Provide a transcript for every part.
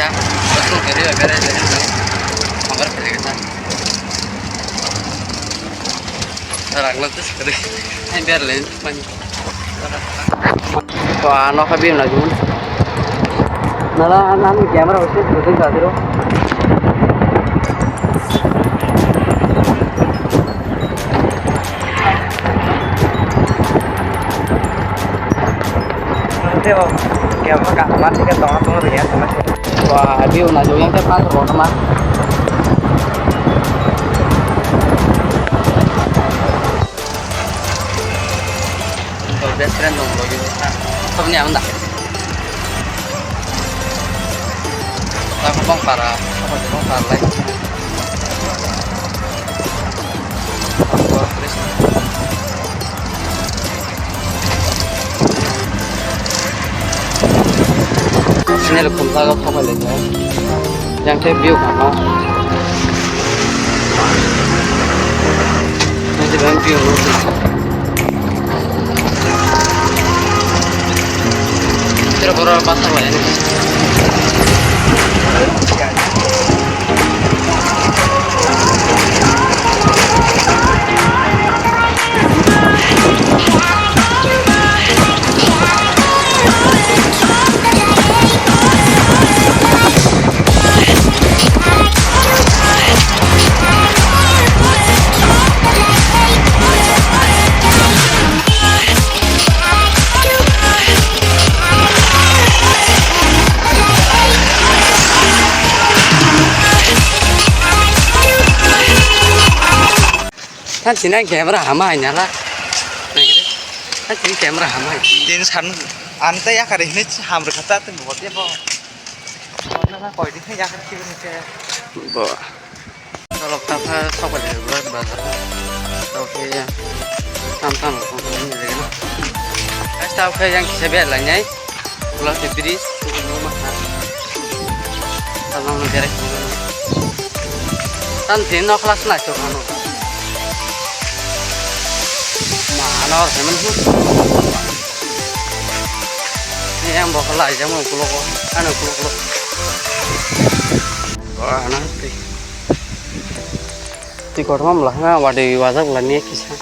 ya. Terus kiri beres jadi nomor pilih kita. Terang terus kiri. Ini biar lain pan. Wah, no kabi na jun. Nala nan camera usse shooting कर रहे हो Camera ka hamaar ke tong riya sama wah view na jo yang ke pas ro na तो best friend dong lo gitu सब nya anda aku bang para apa sih bang para lagi terus sini lo kumta lo apa lagi yang ke view apa nanti bang view lo terus berapa pasang lah ini kan sini kamera hama nyala kan sini kamera hama din san ante ya kare ni hamre khata te bot ya bo na koi di ya kare ki ni ke bo kalau kita sobat dari luar bazar oke ya tam ko ni lagi na asta oke yang kisah biar lah nyai kalau diberi rumah kalau negara kan din no kelas na coba mana orang temen tuh ini yang bawa kelai jamu kuluk anu kuluk wah nanti di korma malah nggak wadah wajah bulan ini kisah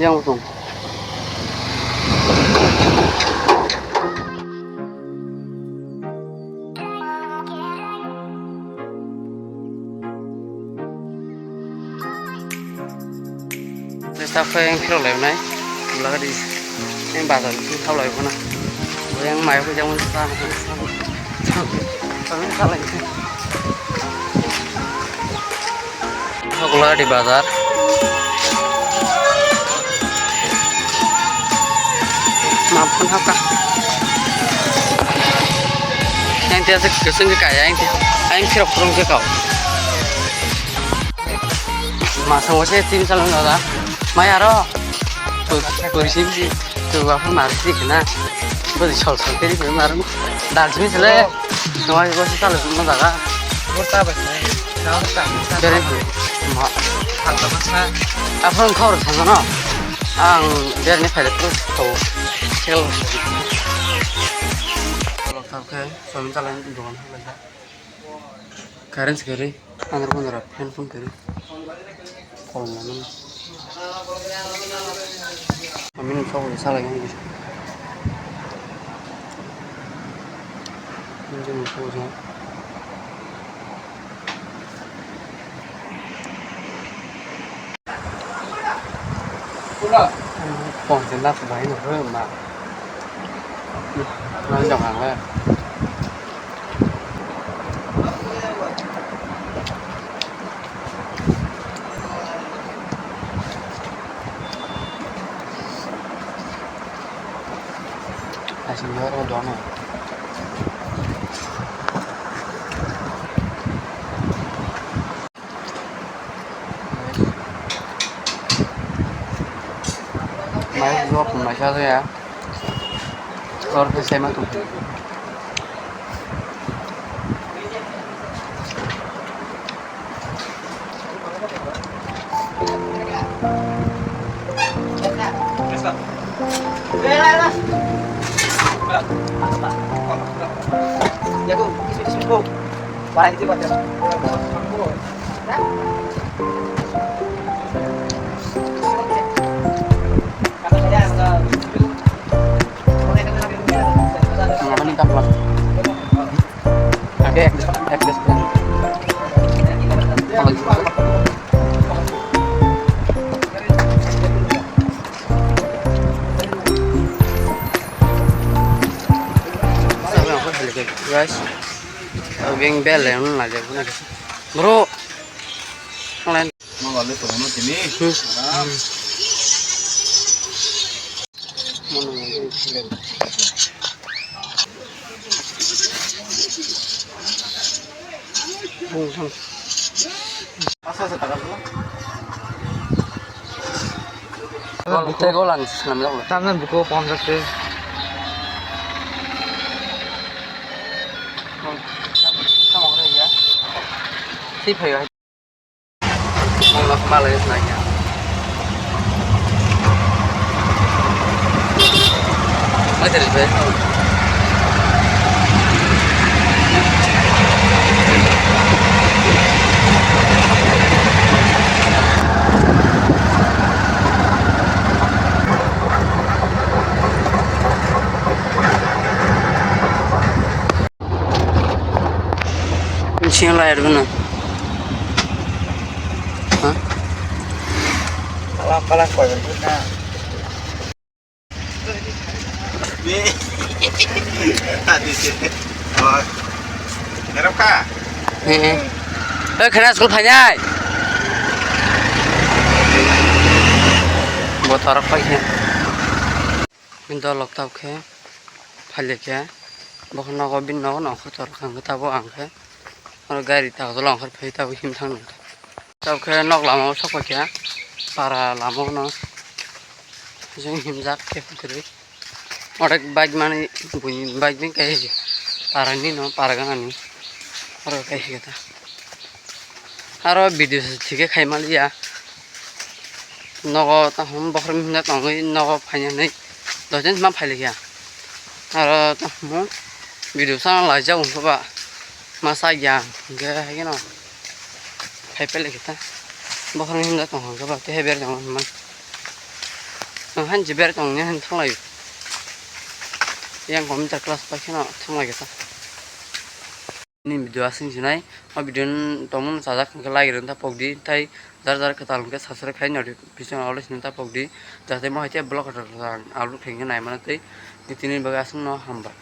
yang betul staff yang kilo lew này là đi em bà rồi cứ thao lời con nào với em mày bây giờ muốn sao sao lagi aku lah di bazar maafkan apa yang dia kesini ke kaya yang kira kurang ke kau masa ngosnya tim salam nggak Maya ro, polisi sih, tuh apa marisi kena, boleh sol tadi kemarin, dalmi sele, semua itu sih kalau cuma tak, murta ba sai na ta jadi mak, apa yang kau harus sana, biar ini pada terus tahu, sel, kalau tak ke, suami calon jangan lagi, karen sekali, angker pun darah, handphone kiri, kalau mana Amin sao salah yang ini. Ini sao salah. Còn trên nắp váy một hơi mà nó dòng hàng lên xin nhớ con đó này máy giúp mà sao thế á rồi cái xe mà tụi về lại Ya tuh, isi bu. Wah itu baca. Meningkat lah. Oke, eksis kan. Guys, yang bel yang mana aja punya bro, lain. Mau nggak tuh mau sini. Masa setakar dulu? Kita golan selama itu. Tangan buku paham saja. Kamu ada ya? Sip ya. Mau nak malah nanya. Ada di sana. Siang lahir benar. Hah? Kalah kau yang punya. Tadi sih. Oh. Ngerap kah? Kena sekolah banyak. Buat orang pakai. Minta lok tau ke, balik ya. Bukan nak bin nak kotor kan kita bawa angke. Kalau gari tahu tolong harus pergi tahu him thang. Tahu ke nak lama sok pakai. Para lama no. Jadi him jak ke putri. Orang bag mana bunyi bag ni kayak je. Para ni no para kan ni. Orang kayak kita. Haro video sedikit kayak malia. Naga tahun bahar minat nangai naga banyak ni. Dojen mah balik ya. Haro tahun video sana lajar untuk apa masa yang enggak you know. Kayak balik kita. Bahar minat nangai apa teh biar jangan man. Han jiber tongnya han thang lagi. Yang komputer kelas pakai no thang lagi kita. Ini video asing sini, video tomun sajak lagi renta pogdi, tapi dar ketalung ke subscribe kayak nyari bisa awalnya sini tak pogdi, jadi mau aja blog ada alu pengen naik mana tapi di sini bagai asing no hamba.